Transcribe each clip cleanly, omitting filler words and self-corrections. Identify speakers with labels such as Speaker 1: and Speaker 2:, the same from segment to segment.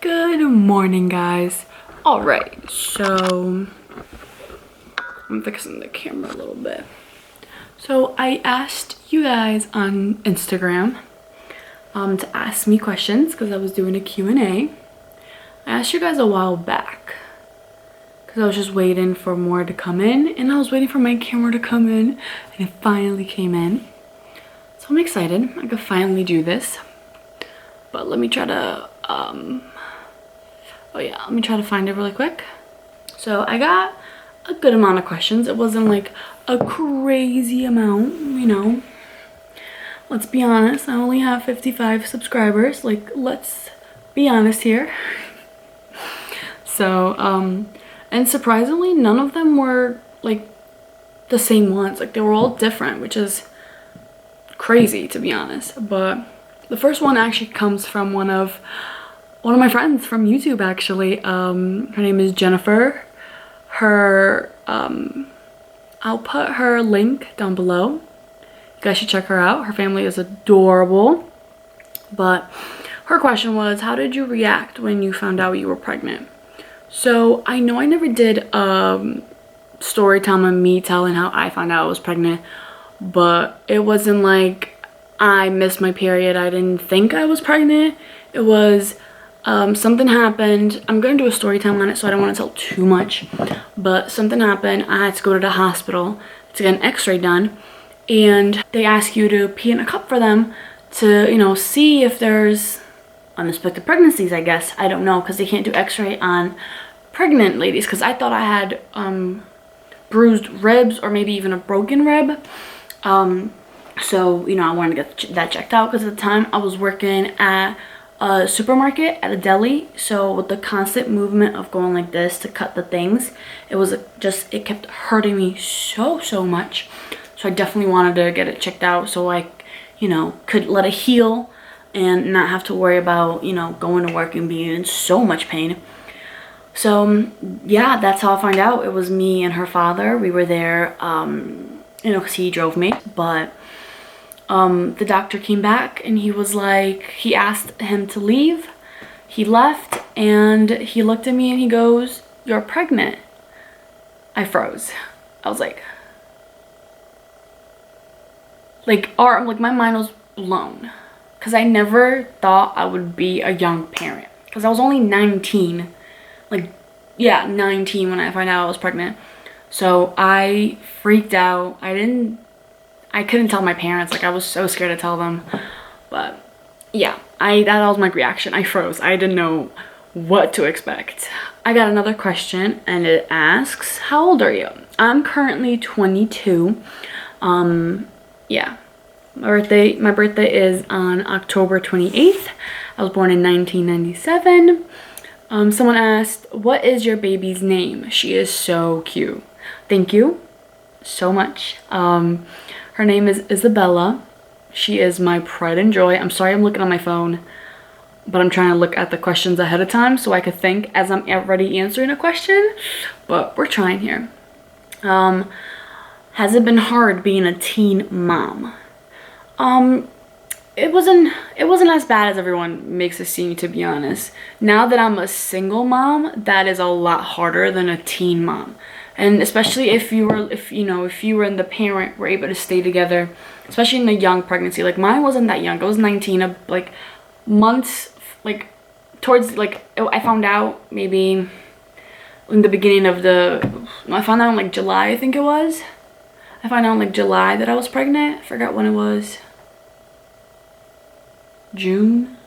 Speaker 1: Good morning, guys. Alright, so I'm fixing the camera a little bit. So I asked you guys on Instagram to ask me questions because I was doing a Q&A. I asked you guys a while back because I was just waiting for more to come in, and I was waiting for my camera to come in, and it finally came in. So I'm excited. I could finally do this. But let me try to let me try to find it really quick. So I got a good amount of questions. It wasn't like a crazy amount, you know. Let's be honest, I only have 55 subscribers. Like, let's be honest here. So, and surprisingly, none of them were like the same ones. Like, they were all different, which is crazy, to be honest. But the first one actually comes from one of my friends from YouTube, actually. Her name is Jennifer. I'll put her link down below. You guys should check her out. Her family is adorable. But her question was, how did you react when you found out you were pregnant? So I know I never did story time of me telling how I found out I was pregnant, but it wasn't like I missed my period. I didn't think I was pregnant. It was something happened. I'm gonna do a story time on it, so I don't want to tell too much, but something happened. I had to go to the hospital to get an x-ray done, and they ask you to pee in a cup for them to, you know, see if there's unexpected pregnancies, I guess. I don't know, because they can't do x-ray on pregnant ladies, because I thought I had bruised ribs or maybe even a broken rib. So, you know, I wanted to get that checked out, because at the time I was working at a supermarket at a deli, so with the constant movement of going like this to cut the things, it was just, it kept hurting me so much. So I definitely wanted to get it checked out so I, you know, could let it heal and not have to worry about, you know, going to work and being in so much pain. So yeah, that's how I found out. It was me and her father. We were there, you know, because he drove me. But the doctor came back and he was like, he asked him to leave. He left and he looked at me and he goes, "You're pregnant." I froze. I was like my mind was blown, because I never thought I would be a young parent, because I was only 19. Like, yeah, 19 when I found out I was pregnant. So I freaked out. I couldn't tell my parents. Like, I was so scared to tell them. But yeah, that was my reaction. I froze. I didn't know what to expect. I got another question, and it asks, how old are you? I'm currently 22. Yeah. My birthday is on October 28th. I was born in 1997. Someone asked, what is your baby's name? She is so cute. Thank you so much. Her name is Isabella. She is my pride and joy. I'm sorry I'm looking on my phone, but I'm trying to look at the questions ahead of time so I could think as I'm already answering a question, but we're trying here. Has it been hard being a teen mom? It wasn't as bad as everyone makes it seem, to be honest. Now that I'm a single mom, that is a lot harder than a teen mom. And especially if you and the parent were able to stay together, especially in the young pregnancy. Like, mine wasn't that young. I was 19, like months, like towards, like, I found out maybe in the beginning of I found out in like July, I think it was. I found out in like July that I was pregnant. I forgot when it was. June?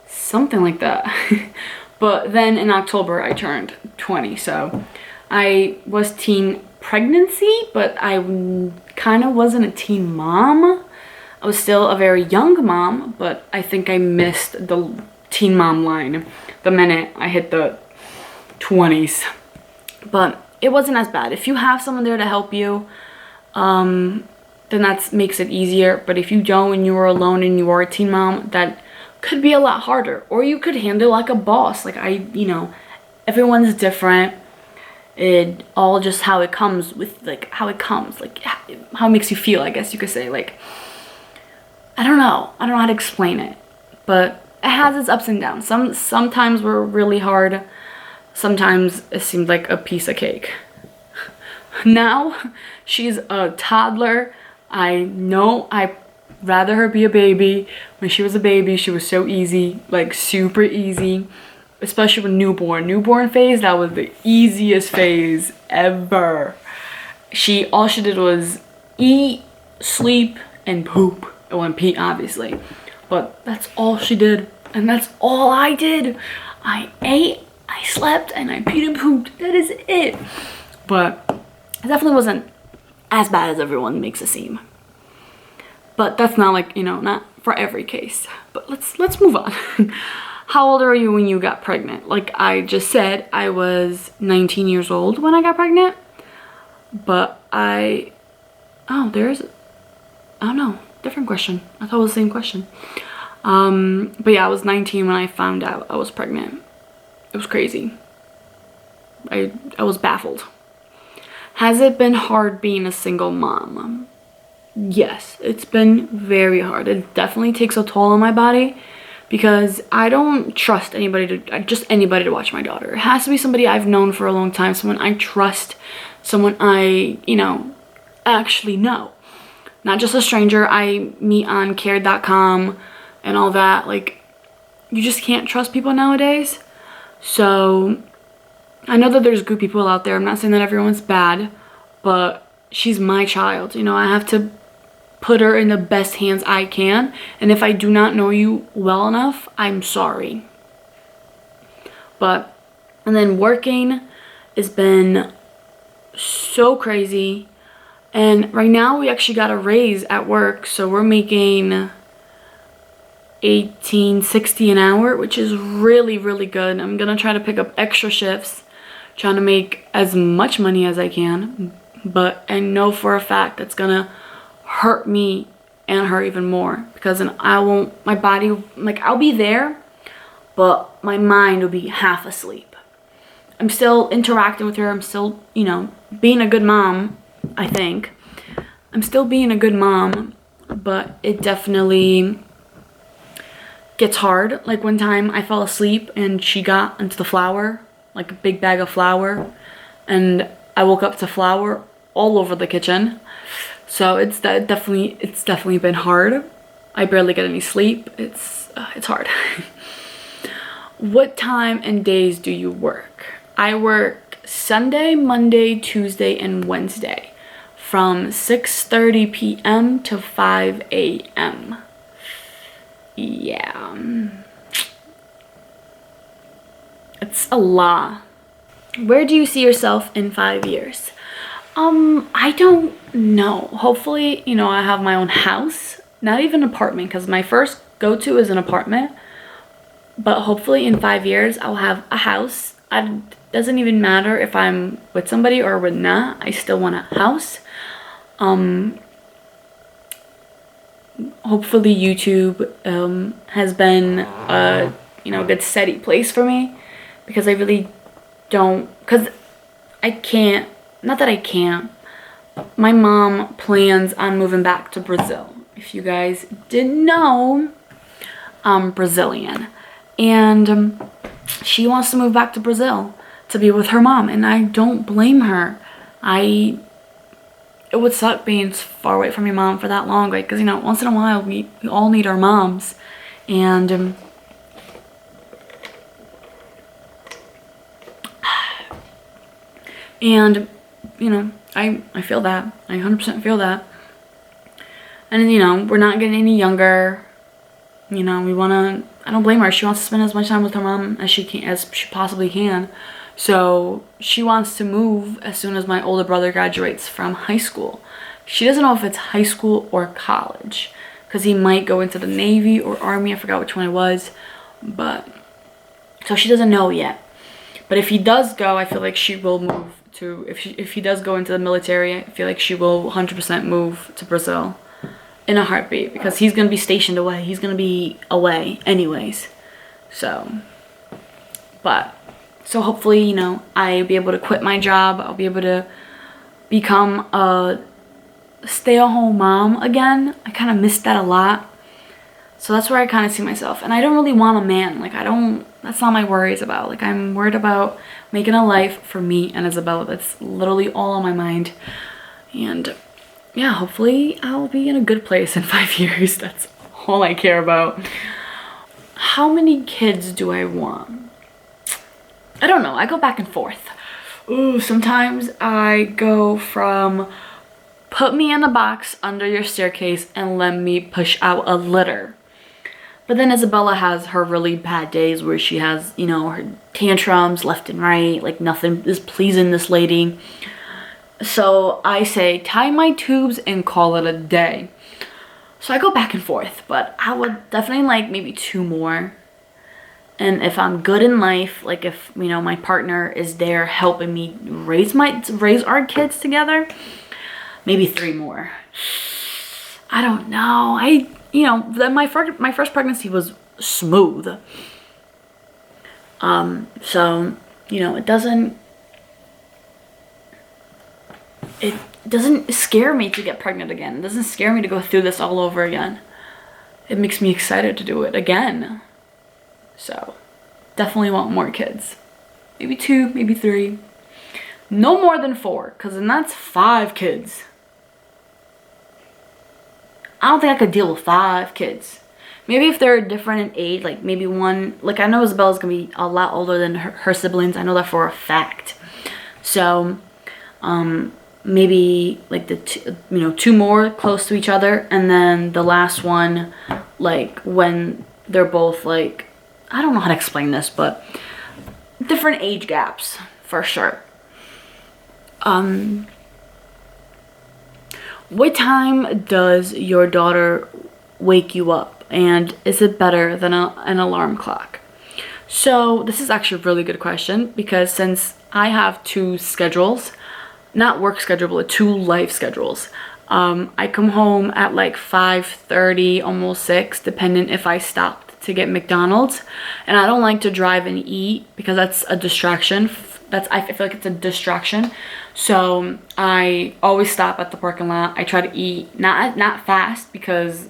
Speaker 1: Something like that. But then in October I turned 20, so I was teen pregnancy, but I kind of wasn't a teen mom. I was still a very young mom, but I think I missed the teen mom line the minute I hit the 20s. But it wasn't as bad. If you have someone there to help you, then that makes it easier. But if you don't and you are alone and you are a teen mom, that could be a lot harder. Or you could handle like a boss. Like, you know, everyone's different. It all just how it comes with, like, how it comes, like how it makes you feel, I guess you could say. Like, I don't know how to explain it, but it has its ups and downs. Sometimes we're really hard. Sometimes it seemed like a piece of cake. Now she's a toddler. I know I'd rather her be a baby. When she was a baby, she was so easy, like super easy. Especially with newborn phase, that was the easiest phase ever. All she did was eat, sleep, and poop. And pee, obviously, but that's all she did, and that's all I did. I ate, I slept, and I peed and pooped. That is it. But it definitely wasn't as bad as everyone makes it seem. But that's not like, you know, not for every case. But let's move on. How old are you when you got pregnant? Like I just said, I was 19 years old when I got pregnant. But I don't know, different question. I thought it was the same question. But yeah, I was 19 when I found out I was pregnant. It was crazy. I was baffled. Has it been hard being a single mom? Yes, it's been very hard. It definitely takes a toll on my body because I don't trust anybody to watch my daughter. It has to be somebody I've known for a long time, someone I trust, someone I, you know, actually know. Not just a stranger I meet on care.com and all that. Like, you just can't trust people nowadays. So I know that there's good people out there. I'm not saying that everyone's bad, but she's my child. You know, I have to put her in the best hands I can. And if I do not know you well enough, I'm sorry. And then working has been so crazy. And right now we actually got a raise at work. So we're making $18.60 an hour, which is really, really good. I'm going to try to pick up extra shifts, trying to make as much money as I can. But I know for a fact that's going to hurt me and her even more, because then my body, like, I'll be there, but my mind will be half asleep. I'm still interacting with her. I'm still, you know, being a good mom, I think. I'm still being a good mom, but it definitely gets hard. Like one time I fell asleep and she got into the flour, like a big bag of flour, and I woke up to flour all over the kitchen. So it's definitely been hard. I barely get any sleep. It's hard. What time and days do you work? I work Sunday, Monday, Tuesday, and Wednesday from 6:30 p.m. to 5 a.m. Yeah. It's a lot. Where do you see yourself in 5 years? I don't know. Hopefully, you know, I have my own house. Not even an apartment, because my first go-to is an apartment. But hopefully in 5 years, I'll have a house. It doesn't even matter if I'm with somebody or with not. I still want a house. Hopefully YouTube has been a, you know, good steady place for me, because I really don't, because I can't, not that I can't, my mom plans on moving back to Brazil. If you guys didn't know, I'm Brazilian, and she wants to move back to Brazil to be with her mom, and I don't blame her. It would suck being far away from your mom for that long, like, because, you know, once in a while we all need our moms, and you know, I feel that. I 100% feel that. And, you know, we're not getting any younger. You know, I don't blame her. She wants to spend as much time with her mom as she possibly can. So she wants to move as soon as my older brother graduates from high school. She doesn't know if it's high school or college, because he might go into the Navy or Army. I forgot which one it was. But, so she doesn't know yet. But if he does go, I feel like she will move to, if he does go into the military, I feel like she will 100% move to Brazil in a heartbeat, because he's going to be stationed away. He's going to be away anyways. So hopefully, you know, I'll be able to quit my job. I'll be able to become a stay-at-home mom again. I kind of missed that a lot. So that's where I kind of see myself. And I don't really want a man. Like, that's not my worries about. Like, I'm worried about making a life for me and Isabella. That's literally all on my mind. And yeah, hopefully I'll be in a good place in 5 years. That's all I care about. How many kids do I want? I don't know. I go back and forth. Ooh, sometimes I go from put me in a box under your staircase and let me push out a litter. But then Isabella has her really bad days where she has, you know, her tantrums left and right. Like, nothing is pleasing this lady. So I say, tie my tubes and call it a day. So I go back and forth, but I would definitely like maybe 2 more. And if I'm good in life, like if, you know, my partner is there helping me raise our kids together, maybe 3 more. I don't know. You know, then my first pregnancy was smooth. So, you know, it doesn't scare me to get pregnant again. It doesn't scare me to go through this all over again. It makes me excited to do it again. So, definitely want more kids. Maybe 2, maybe 3. No more than 4, because then that's 5 kids. I don't think I could deal with 5 kids. Maybe if they're different in age, like maybe one, like I know Isabella's gonna be a lot older than her siblings. I know that for a fact. So, maybe like the 2 more close to each other, and then the last one, like when they're both like, I don't know how to explain this, but different age gaps for sure. What time does your daughter wake you up, and is it better than an alarm clock? So this is actually a really good question, because since I have 2 schedules, not work schedule, but 2 life schedules. I come home at like 5:30, almost 6, depending if I stopped to get McDonald's. And I don't like to drive and eat because that's a distraction. I feel like it's a distraction. So I always stop at the parking lot. I try to eat not fast, because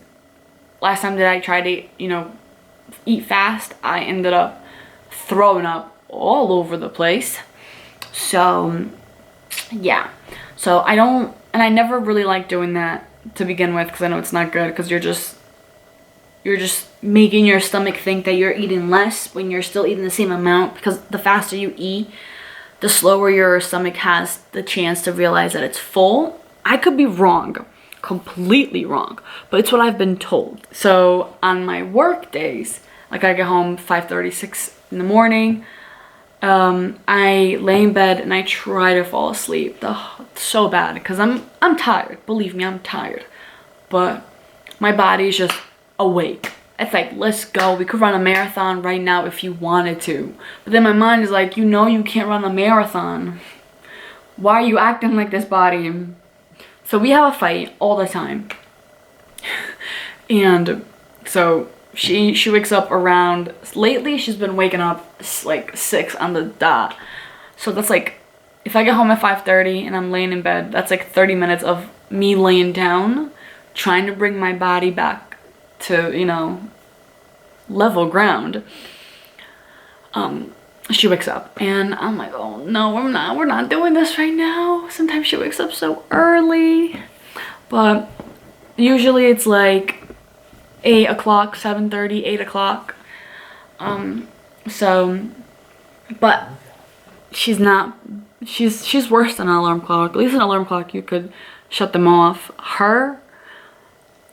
Speaker 1: last time that I tried to, you know, eat fast, I ended up throwing up all over the place. So yeah, so I never really like doing that to begin with, because I know it's not good, because you're just making your stomach think that you're eating less when you're still eating the same amount, because the faster you eat, the slower your stomach has the chance to realize that it's full. I could be wrong, completely wrong, but it's what I've been told. So on my work days, like I get home 5:30, 6 in the morning, I lay in bed and I try to fall asleep. So bad, because I'm tired. Believe me, I'm tired. But my body's just awake. It's like, let's go. We could run a marathon right now if you wanted to. But then my mind is like, you know you can't run a marathon. Why are you acting like this, body? So we have a fight all the time. And so she wakes up around, lately she's been waking up like 6 on the dot. So that's like, if I get home at 5:30 and I'm laying in bed, that's like 30 minutes of me laying down, trying to bring my body back to, you know, level ground. She wakes up and I'm like, oh no, we're not doing this right now. Sometimes she wakes up so early, but usually it's like 8 o'clock, 7:30, 8 o'clock. So, but she's worse than an alarm clock. At least an alarm clock, you could shut them off. Her,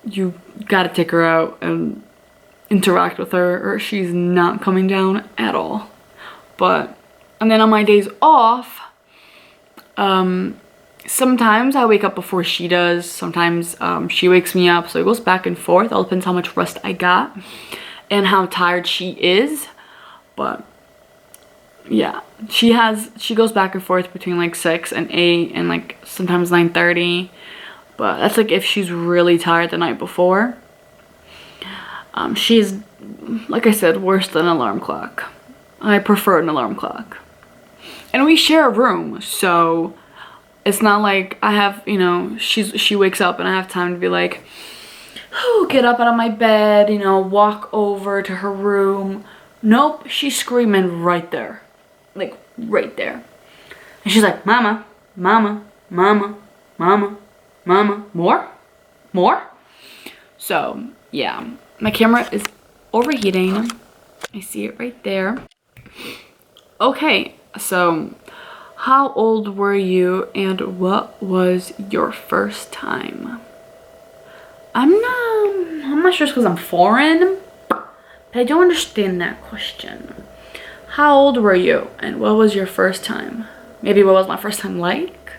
Speaker 1: you gotta take her out and interact with her, or she's not coming down at all. But, and then on my days off, sometimes I wake up before she does. Sometimes she wakes me up, so it goes back and forth. It all depends how much rest I got and how tired she is. But yeah, she goes back and forth between like 6 and 8 and like sometimes 9:30. But that's like if she's really tired the night before. She's, like I said, worse than an alarm clock. I prefer an alarm clock. And we share a room, so it's not like I have, you know, she wakes up and I have time to be like, get up out of my bed, you know, walk over to her room. Nope, she's screaming right there. Like, right there. And she's like, mama, mama, mama, mama, mama, more? More? So, yeah, my camera is overheating. I see it right there. Okay, so how old were you and what was your first time? I'm not sure it's because I'm foreign, but I don't understand that question. How old were you and what was your first time? Maybe what was my first time like?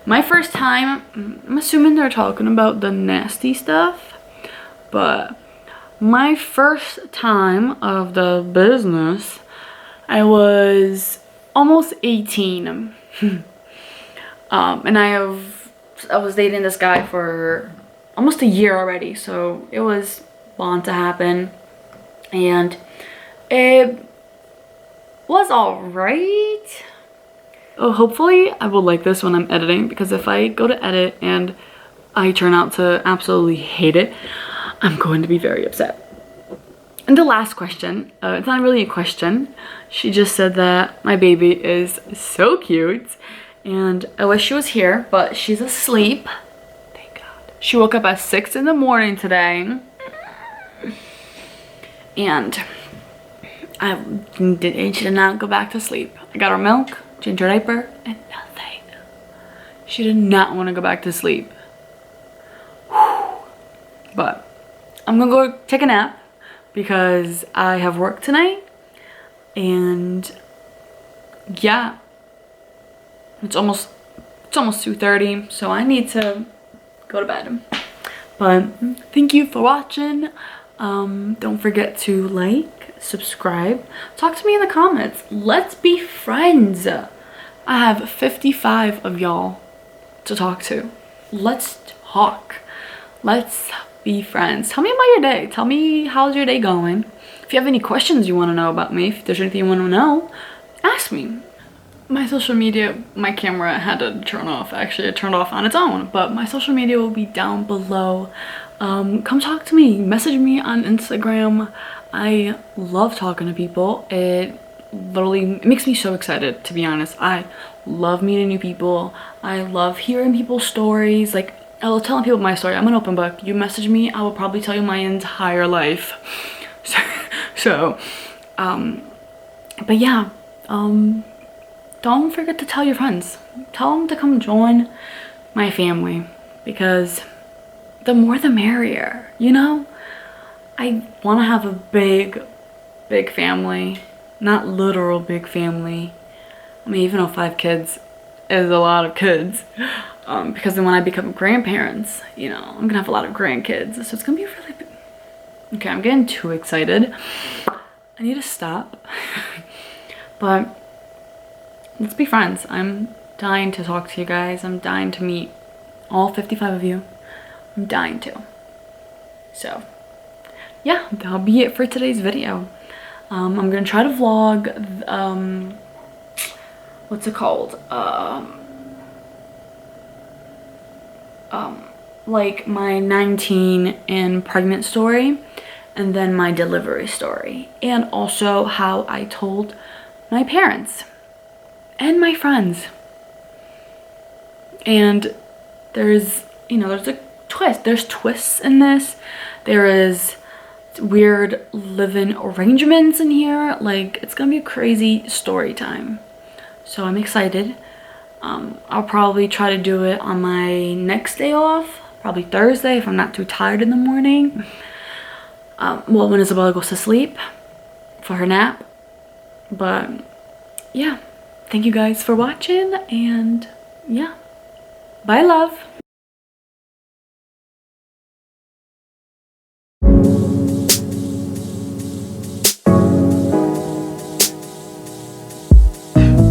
Speaker 1: My first time, I'm assuming they're talking about the nasty stuff, but my first time of the business, I was almost 18. And I was dating this guy for almost a year already, so it was bound to happen. And it was alright. Oh, hopefully I will like this when I'm editing, because if I go to edit and I turn out to absolutely hate it, I'm going to be very upset. And the last question, it's not really a question. She just said that my baby is so cute and I wish she was here, but she's asleep. Thank God. She woke up at 6 in the morning today. And she did not go back to sleep. I got her milk, changed her diaper, and nothing. She did not want to go back to sleep. Whew. But I'm gonna go take a nap because I have work tonight. And yeah, it's almost 2:30, so I need to go to bed. But thank you for watching. Don't forget to like, subscribe, talk to me in the comments. Let's be friends. I have 55 of y'all to talk to. Let's talk. Let's be friends. Tell me about your day. Tell me how's your day going. If you have any questions you want to know about me, if there's anything you want to know, ask me. My social media, my camera had to turn off. Actually, it turned off on its own, but my social media will be down below. Come talk to me. Message me on Instagram. I love talking to people. It makes me so excited, to be honest. I love meeting new people. I love hearing people's stories. Like, I love telling people my story. I'm an open book. You message me, I will probably tell you my entire life. But yeah, don't forget to tell your friends. Tell them to come join my family, because the more the merrier, you know? I want to have a big family, not literal big family. I mean, even though 5 kids is a lot of kids, because then when I become grandparents, you know, I'm gonna have a lot of grandkids, so it's gonna be really big. Okay, I'm getting too excited. I need to stop. But let's be friends. I'm dying to talk to you guys. I'm dying to meet all 55 of you. I'm dying to. So yeah, that'll be it for today's video. I'm gonna try to vlog what's it called, like my 19 and pregnant story, and then my delivery story, and also how I told my parents and my friends. And there's, you know, there's a twist. There's twists in this. There is weird living arrangements in here. Like, it's gonna be a crazy story time. So I'm excited. I'll probably try to do it on my next day off, probably Thursday if I'm not too tired in the morning. Well, when Isabella goes to sleep for her nap. But yeah, thank you guys for watching, and yeah, bye love.